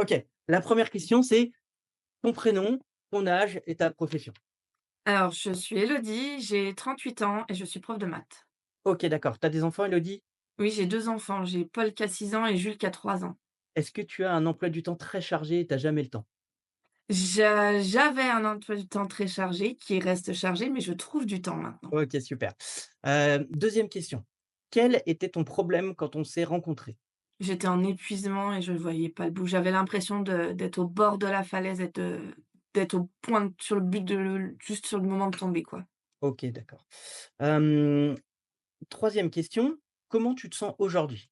OK. La première question, c'est ton prénom, ton âge et ta profession. Alors, je suis Élodie, j'ai 38 ans et je suis prof de maths. OK, d'accord. Tu as des enfants, Élodie? Oui, j'ai 2 enfants, j'ai Paul qui a 6 ans et Jules qui a 3 ans. Est-ce que tu as un emploi du temps très chargé et tu as jamais le temps? J'avais un emploi du temps très chargé qui reste chargé, mais je trouve du temps maintenant. OK, super. 2e question. Quel était ton problème quand on s'est rencontrés? J'étais en épuisement et je ne voyais pas le bout. J'avais l'impression d'être au bord de la falaise, d'être au point sur le but juste sur le moment de tomber, quoi. OK, d'accord. Hem, 3e question, comment tu te sens aujourd'hui?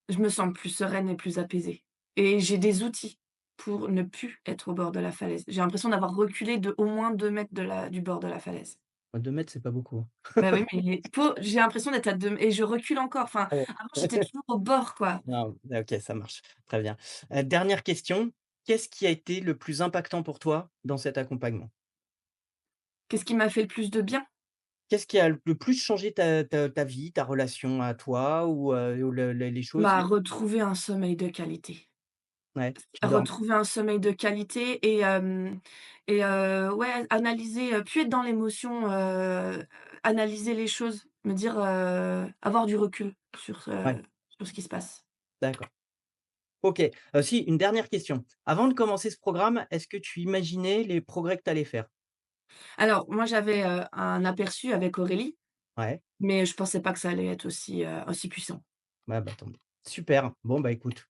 Je me sens plus sereine et plus apaisée et j'ai des outils pour ne plus être au bord de la falaise. J'ai l'impression d'avoir reculé de au moins 2 mètres du bord de la falaise. 2 mètres, c'est pas beaucoup, hein. Bah, oui, mais faut j'ai l'impression d'être à 2 et je recule encore. Enfin, Ouais. avant, j'étais toujours au bord, quoi. Non, OK, ça marche. Très bien. Dernière question, qu'est-ce qui a été le plus impactant pour toi dans cet accompagnement? Qu'est-ce qui m'a fait le plus de bien? Qu'est-ce qui a le plus changé ta vie, ta relation à toi ou les choses Bah, les retrouver un sommeil de qualité. ouais, tu dors Retrouver un sommeil de qualité et ouais, analyser, plus être dans l'émotion, analyser les choses, me dire, avoir du recul ouais, sur ce qui se passe. d'accord. OK, si, une dernière question. Avant de commencer ce programme, est-ce que tu imaginais les progrès que tu allais faire? Alors moi, j'avais, un aperçu avec Aurélie, Ouais, mais je pensais pas que ça allait être aussi puissant. ouais, bah, tant mieux. Super. Bon, bah, écoute,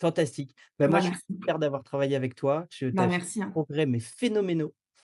fantastique. Bah, moi, Bah, je suis merci. fier d'avoir travaillé avec toi. Tu Bah, as fait des merci, hein. progrès, mais phénoménaux.